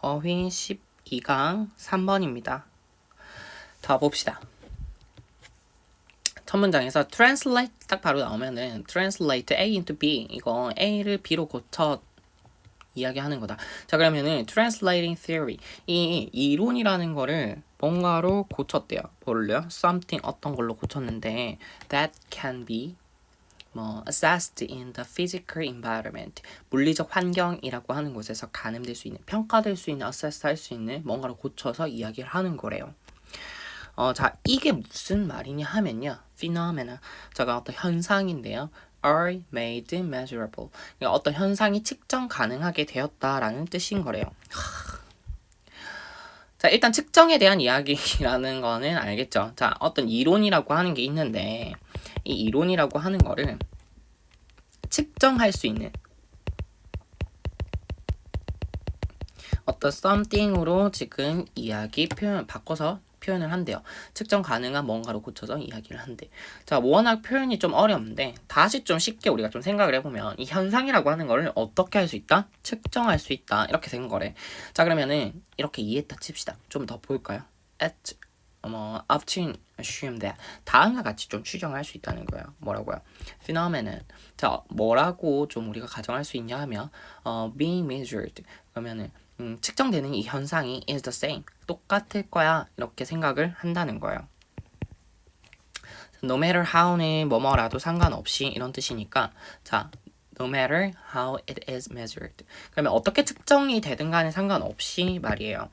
어휘 12강 3번입니다. 더 봅시다. 첫 문장에서 translate 딱 바로 나오면은 translate A into B 이거 A를 B로 고쳐 이야기하는 거다. 자 그러면은 translating theory 이 이론이라는 거를 뭔가로 고쳤대요. 뭘로요? something 어떤 걸로 고쳤는데 that can be assessed in the physical environment 물리적 환경이라고 하는 곳에서 가늠될 수 있는 평가될 수 있는 assess 할 수 있는 뭔가를 고쳐서 이야기를 하는 거래요. 자 이게 무슨 말이냐 하면요 phenomena 자가 어떤 현상인데요 are made measurable 그러니까 어떤 현상이 측정 가능하게 되었다라는 뜻인 거래요. 자 일단 측정에 대한 이야기라는 거는 알겠죠. 자 어떤 이론이라고 하는 게 있는데 이 이론이라고 하는 거를 측정할 수 있는 어떤 something으로 지금 이야기 표현 바꿔서 표현을 한대요. 측정 가능한 뭔가로 고쳐서 이야기를 한대. 자, 워낙 표현이 좀 어려운데 다시 좀 쉽게 우리가 좀 생각을 해보면 이 현상이라고 하는 거를 어떻게 할 수 있다? 측정할 수 있다. 이렇게 된 거래. 자, 그러면은 이렇게 이해했다 칩시다. 좀 더 볼까요? At often assume that 다음과 같이 좀 추정할 수 있다는 거예요. 뭐라고요? phenomenon. 자, 뭐라고 좀 우리가 가정할 수 있냐 하면 being measured. 그러면은 측정되는 이 현상이 is the same. 똑같을 거야. 이렇게 생각을 한다는 거예요. No matter how는 뭐뭐라도 상관없이 이런 뜻이니까 자 no matter how it is measured. 그러면 어떻게 측정이 되든 간에 상관없이 말이에요.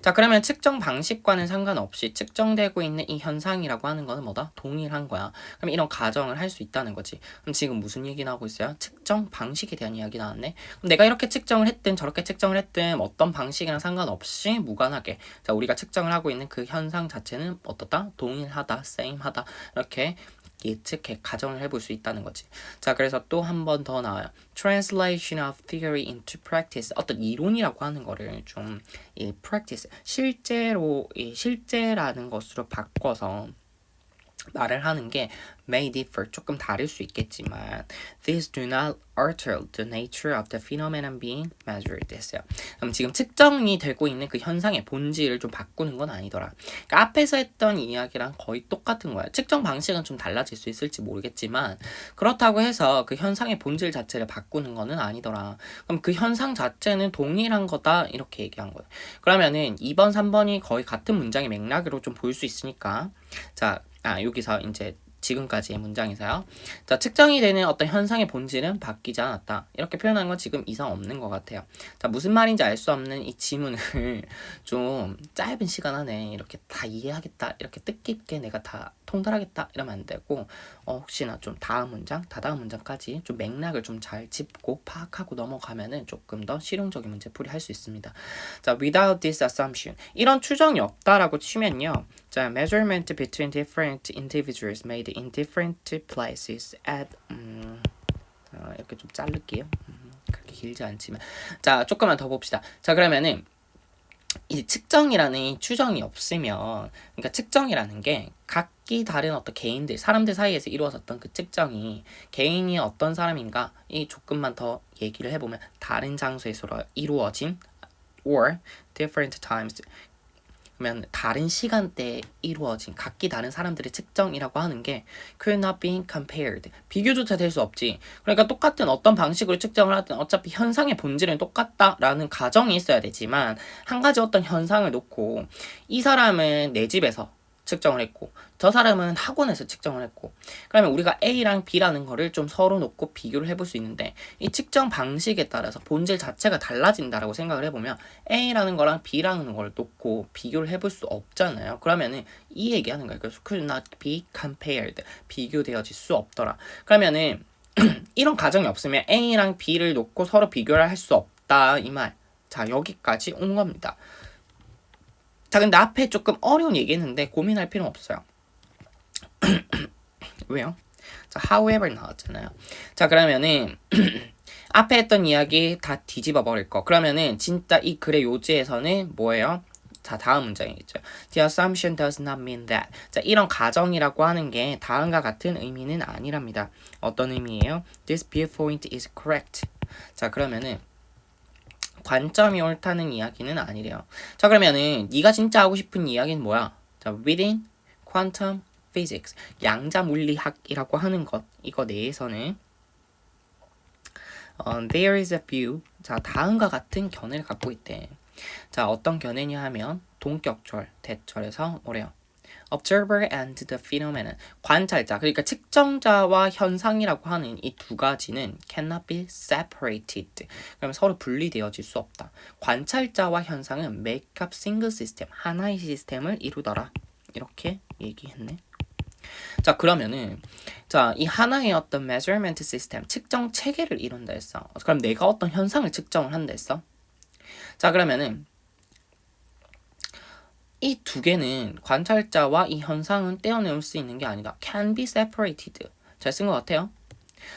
자 그러면 측정 방식과는 상관없이 측정되고 있는 이 현상이라고 하는 거는 뭐다? 동일한 거야. 그럼 이런 가정을 할 수 있다는 거지. 그럼 지금 무슨 얘기 나오고 있어요? 측정 방식에 대한 이야기 나왔네. 그럼 내가 이렇게 측정을 했든 저렇게 측정을 했든 어떤 방식이랑 상관없이 무관하게 자 우리가 측정을 하고 있는 그 현상 자체는 어떻다? 동일하다, same하다 이렇게 예측해 가정을 해볼 수 있다는 거지. 자 그래서 또 한 번 더 나와요. Translation of theory into practice 어떤 이론이라고 하는 거를 좀 이 practice 실제로 이 실제라는 것으로 바꿔서 말을 하는 게 may differ 조금 다를 수 있겠지만 these do not alter the nature of the phenomenon being measured 했어요. 그럼 지금 측정이 되고 있는 그 현상의 본질을 좀 바꾸는 건 아니더라. 그러니까 앞에서 했던 이야기랑 거의 똑같은 거야. 측정 방식은 좀 달라질 수 있을지 모르겠지만 그렇다고 해서 그 현상의 본질 자체를 바꾸는 거는 아니더라. 그럼 그 현상 자체는 동일한 거다 이렇게 얘기한 거예요. 그러면은 2번, 3번이 거의 같은 문장의 맥락으로 좀 볼 수 있으니까 자 여기서 이제 지금까지의 문장에서요. 자, 측정이 되는 어떤 현상의 본질은 바뀌지 않았다. 이렇게 표현한 건 지금 이상 없는 것 같아요. 자, 무슨 말인지 알 수 없는 이 지문을 좀 짧은 시간 안에 이렇게 다 이해하겠다. 이렇게 뜻깊게 내가 다 통달하겠다. 이러면 안 되고, 혹시나 좀 다음 문장, 다다음 문장까지 좀 맥락을 좀 잘 짚고 파악하고 넘어가면은 조금 더 실용적인 문제풀이 할 수 있습니다. 자, without this assumption. 이런 추정이 없다라고 치면요. 자, measurement between different individuals made in different places at 이렇게 좀 자를게요. 그렇게 길지 않지만 자, 조금만 더 봅시다. 자, 그러면은 이 측정이라는 이 추정이 없으면 그러니까 측정이라는 게 각기 다른 어떤 개인들, 사람들 사이에서 이루어졌던 그 측정이 개인이 어떤 사람인가 이 조금만 더 얘기를 해보면 다른 장소에서 이루어진 or different times 그러면 다른 시간대에 이루어진 각기 다른 사람들의 측정이라고 하는 게 could not be compared. 비교조차 될 수 없지. 그러니까 똑같은 어떤 방식으로 측정을 하든 어차피 현상의 본질은 똑같다라는 가정이 있어야 되지만 한 가지 어떤 현상을 놓고 이 사람은 내 집에서 측정을 했고 저 사람은 학원에서 측정을 했고 그러면 우리가 A랑 B라는 거를 좀 서로 놓고 비교를 해볼 수 있는데 이 측정 방식에 따라서 본질 자체가 달라진다라고 생각을 해보면 A라는 거랑 B라는 걸 놓고 비교를 해볼 수 없잖아요. 그러면은 이 얘기하는 거예요. 그래서 could not be compared. 비교되어질 수 없더라. 그러면은 이런 가정이 없으면 A랑 B를 놓고 서로 비교를 할 수 없다 이 말. 자 여기까지 온 겁니다. 자 근데 앞에 조금 어려운 얘기했는데 고민할 필요는 없어요. 왜요? 자 however 나왔잖아요. 자 그러면은 앞에 했던 이야기 다 뒤집어 버릴 거. 그러면은 진짜 이 글의 요지에서는 뭐예요? 자 다음 문장이겠죠. The assumption does not mean that. 자 이런 가정이라고 하는 게 다음과 같은 의미는 아니랍니다. 어떤 의미예요? This viewpoint is correct. 자 그러면은 관점이 옳다는 이야기는 아니래요. 자, 그러면은 네가 진짜 하고 싶은 이야기는 뭐야? 자, within quantum physics, 양자 물리학이라고 하는 것, 이거 내에서는 there is a view. 자, 다음과 같은 견해를 갖고 있대. 자, 어떤 견해냐 하면 동격절, 대절에서 뭐래요? Observer and the phenomenon. 관찰자, 그러니까 측정자와 현상이라고 하는 이 두 가지는 cannot be separated. 그럼 서로 분리되어질 수 없다. 관찰자와 현상은 make up single system. 하나의 시스템을 이루더라. 이렇게 얘기했네. 자, 그러면은 자, 이 하나의 어떤 measurement system, 측정 체계를 이룬다 했어. 그럼 내가 어떤 현상을 측정을 한다 했어. 자, 그러면은 이 두 개는 관찰자와 이 현상은 떼어내올 수 있는 게 아니다. can be separated. 잘 쓴 것 같아요.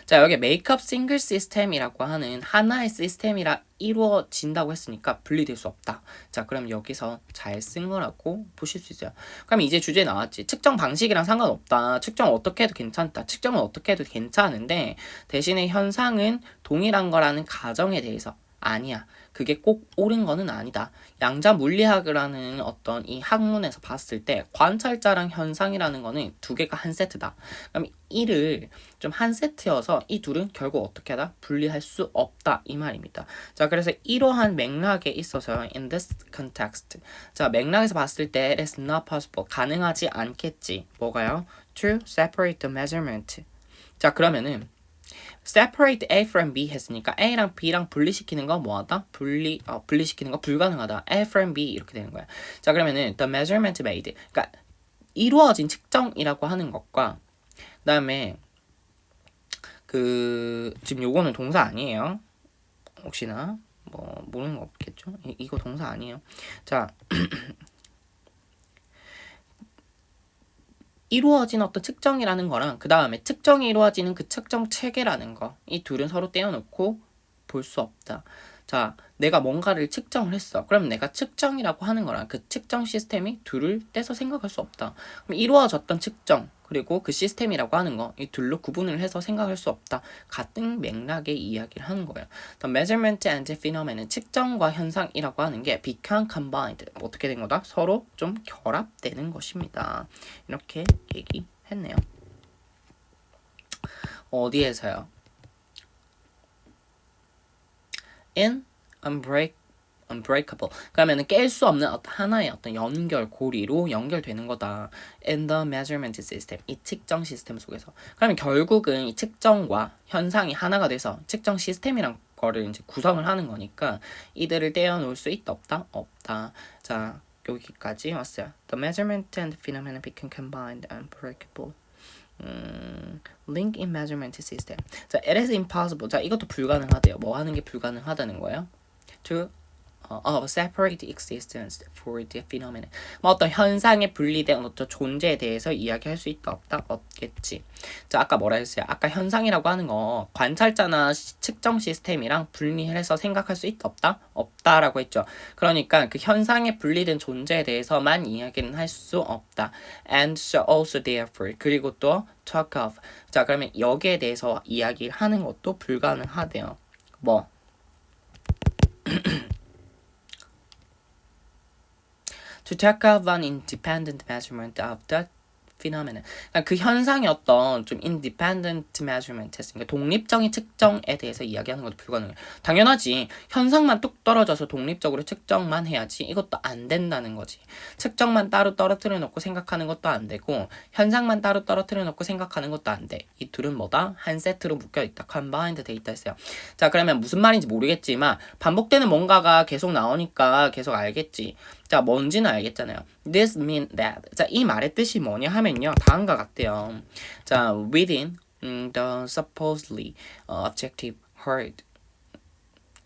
자, 여기 make up single system이라고 하는 하나의 시스템이라 이루어진다고 했으니까 분리될 수 없다. 자, 그럼 여기서 잘 쓴 거라고 보실 수 있어요. 그럼 이제 주제 나왔지. 측정 방식이랑 상관없다. 측정 어떻게 해도 괜찮다. 측정은 어떻게 해도 괜찮은데 대신에 현상은 동일한 거라는 가정에 대해서 아니야. 그게 꼭 옳은 거는 아니다. 양자 물리학이라는 어떤 이 학문에서 봤을 때 관찰자랑 현상이라는 거는 두 개가 한 세트다. 그럼 이를 좀 한 세트여서 이 둘은 결국 어떻게 하다? 분리할 수 없다. 이 말입니다. 자, 그래서 이러한 맥락에 있어서 in this context. 자, 맥락에서 봤을 때 it is not possible. 가능하지 않겠지. 뭐가요? To separate the measurement. 자, 그러면은 separate A from B 했으니까 A랑 B랑 분리시키는 거 뭐하다? 분리시키는 거 불가능하다. A from B 이렇게 되는 거야. 자, 그러면은 the measurement made. 그러니까 이루어진 측정이라고 하는 것과 그다음에 지금 요거는 동사 아니에요. 혹시나 뭐 모르는 거 없겠죠? 이거 동사 아니에요. 자, 이루어진 어떤 측정이라는 거랑 그 다음에 측정이 이루어지는 그 측정 체계라는 거, 이 둘은 서로 떼어놓고 볼 수 없다. 자, 내가 뭔가를 측정을 했어. 그럼 내가 측정이라고 하는 거랑 그 측정 시스템이 둘을 떼서 생각할 수 없다. 그럼 이루어졌던 측정 그리고 그 시스템이라고 하는 거, 이 둘로 구분을 해서 생각할 수 없다. 같은 맥락의 이야기를 하는 거예요. The measurement and phenomenon, 측정과 현상이라고 하는 게 become combined. 어떻게 된 거다? 서로 좀 결합되는 것입니다. 이렇게 얘기했네요. 어디에서요? in unbreakable. 그러면은 깰 수 없는 하나의 어떤 연결고리로 연결되는 거다. in the measurement system. 이 측정 시스템 속에서. 그러면 결국은 이 측정과 현상이 하나가 돼서 측정 시스템이란 거를 이제 구성을 하는 거니까 이들을 떼어놓을 수 있다 없다? 없다. 자, 여기까지 왔어요. The measurement and phenomenon become combined and unbreakable. link in measurement system. 자, it is impossible. 자, 이것도 불가능하대요. 뭐 하는 게 불가능하다는 거예요? To of separate existence for the phenomenon. 뭐 어떤 현상의 분리된 어떤 존재에 대해서 이야기할 수 있다 없다? 없겠지. 자, 아까 뭐라 했어요? 아까 현상이라고 하는 거 관찰자나 측정 시스템이랑 분리해서 생각할 수 있다 없다? 없다라고 했죠. 그러니까 그 현상의 분리된 존재에 대해서만 이야기는 할 수 없다. And so also therefore. 그리고 또 talk of. 자, 그러면 여기에 대해서 이야기를 하는 것도 불가능하대요. 뭐 to talk of an independent measurement of the phenomenon. 그러니까 그 현상의 어떤 좀 independent measurement 했으니까 독립적인 측정에 대해서 이야기하는 것도 불가능해요. 당연하지. 현상만 뚝 떨어져서 독립적으로 측정만 해야지. 이것도 안 된다는 거지. 측정만 따로 떨어뜨려 놓고 생각하는 것도 안 되고 현상만 따로 떨어뜨려 놓고 생각하는 것도 안 돼. 이 둘은 뭐다? 한 세트로 묶여있다. combined 돼 있다 했어요. 자, 그러면 무슨 말인지 모르겠지만 반복되는 뭔가가 계속 나오니까 계속 알겠지. 자, 뭔지는 알겠잖아요. This mean that. 자, 이 말의 뜻이 뭐냐 하면요. 다음과 같대요. 자, within the supposedly objective hard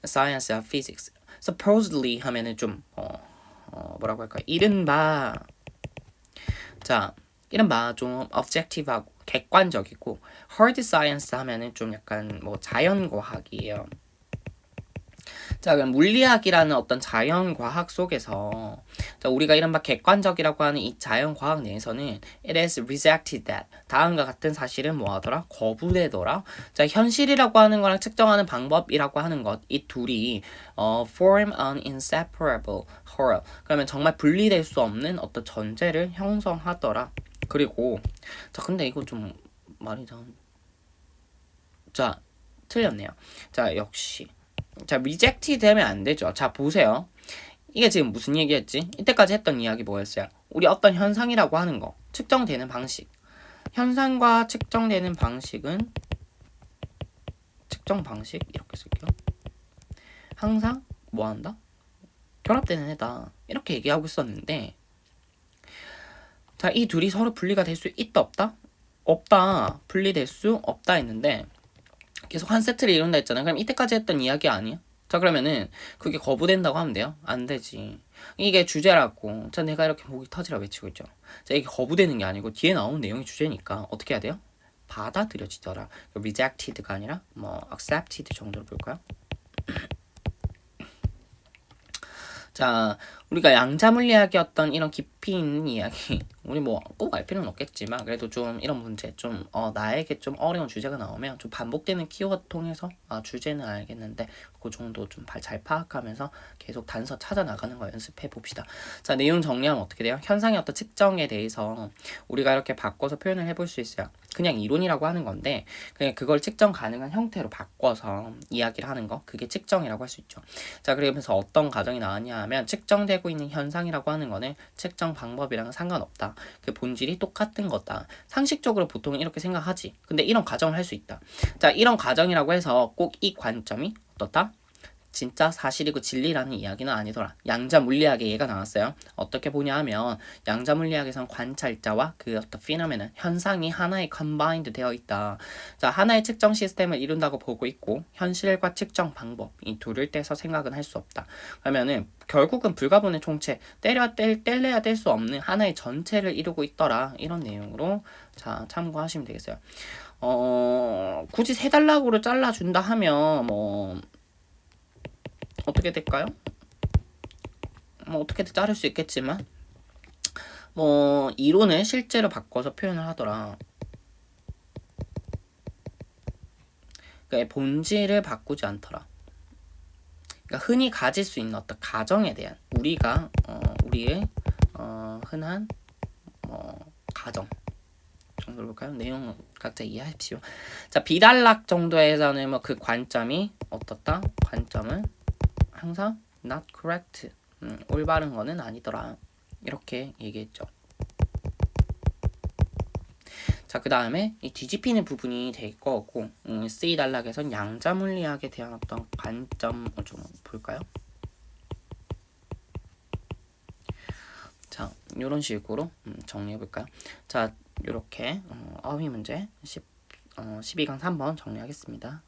science of physics. supposedly 하면은 좀 뭐라고 할까요? 이른바 좀 objective하고 객관적이고 hard science 하면은 좀 약간 뭐 자연과학이에요. 자, 그럼 물리학이라는 어떤 자연과학 속에서 자, 우리가 이른바 객관적이라고 하는 이 자연과학 내에서는 it is rejected that 다음과 같은 사실은 뭐하더라? 거부되더라. 자, 현실이라고 하는 거랑 측정하는 방법이라고 하는 것 이 둘이 form an inseparable whole 그러면 정말 분리될 수 없는 어떤 전제를 형성하더라. 그리고 자, 근데 이거 좀 말이 자, 틀렸네요. 자, 역시 자, 리젝트 되면 안 되죠. 자, 보세요. 이게 지금 무슨 얘기였지? 이때까지 했던 이야기 뭐였어요? 우리 어떤 현상이라고 하는 거, 측정되는 방식. 현상과 측정되는 방식은 측정 방식 이렇게 쓸게요. 항상 뭐 한다? 결합되는 애다. 이렇게 얘기하고 있었는데 자, 이 둘이 서로 분리가 될 수 있다 없다? 없다. 분리될 수 없다 했는데 계속 한 세트를 이룬다 했잖아. 그럼 이때까지 했던 이야기 아니야? 자, 그러면은 그게 거부된다고 하면 돼요? 안 되지. 이게 주제라고. 자, 내가 이렇게 목이 터지라 외치고 있죠. 자, 이게 거부되는 게 아니고 뒤에 나오는 내용이 주제니까 어떻게 해야 돼요? 받아들여지더라. rejected가 아니라 뭐 accepted 정도로 볼까요? 자, 우리가 양자물리학의 어떤 이런 깊이 있는 이야기, 우리 뭐 꼭 알 필요는 없겠지만 그래도 좀 이런 문제 좀 나에게 좀 어려운 주제가 나오면 좀 반복되는 키워드 통해서 주제는 알겠는데 그 정도 좀 잘 파악하면서 계속 단서 찾아 나가는 거 연습해 봅시다. 자, 내용 정리하면 어떻게 돼요? 현상의 어떤 측정에 대해서 우리가 이렇게 바꿔서 표현을 해볼 수 있어요. 그냥 이론이라고 하는 건데 그냥 그걸 측정 가능한 형태로 바꿔서 이야기를 하는 거 그게 측정이라고 할 수 있죠. 자, 그러면서 어떤 가정이 나왔냐 하면 측정되고 있는 현상이라고 하는 거는 측정 방법이랑 상관없다. 그 본질이 똑같은 거다. 상식적으로 보통 이렇게 생각하지. 근데 이런 가정을 할 수 있다. 자, 이런 가정이라고 해서 꼭 이 관점이 어떻다? 진짜 사실이고 진리라는 이야기는 아니더라. 양자 물리학의 예가 나왔어요. 어떻게 보냐 하면 양자 물리학에서는 관찰자와 그 어떤 피노메나 현상이 하나의 컨바인드 되어 있다. 자, 하나의 측정 시스템을 이룬다고 보고 있고 현실과 측정 방법 이 둘을 떼서 생각은 할 수 없다. 그러면은 결국은 불가분의 총체 뗄래야 뗄 수 없는 하나의 전체를 이루고 있더라. 이런 내용으로 자, 참고하시면 되겠어요. 굳이 세 단락으로 잘라준다 하면 뭐 어떻게 될까요? 뭐 어떻게든 자를 수 있겠지만 뭐 이론을 실제로 바꿔서 표현을 하더라. 그러니까 본질을 바꾸지 않더라. 그러니까 흔히 가질 수 있는 어떤 가정에 대한 우리가 우리의 흔한 가정 정도로 볼까요? 내용 각자 이해하십시오. 자, 비단락 정도에서는 뭐 그 관점이 어떻다? 관점은 항상 not correct. 올바른 거는 아니더라. 이렇게 얘기했죠. 자, 그 다음에 이 뒤집히는 부분이 될 거고 C 단락에선 양자물리학에 대한 어떤 관점을 좀 볼까요? 자, 이런 식으로 정리해 볼까요? 자, 이렇게 어휘 문제 12강 3번 정리하겠습니다.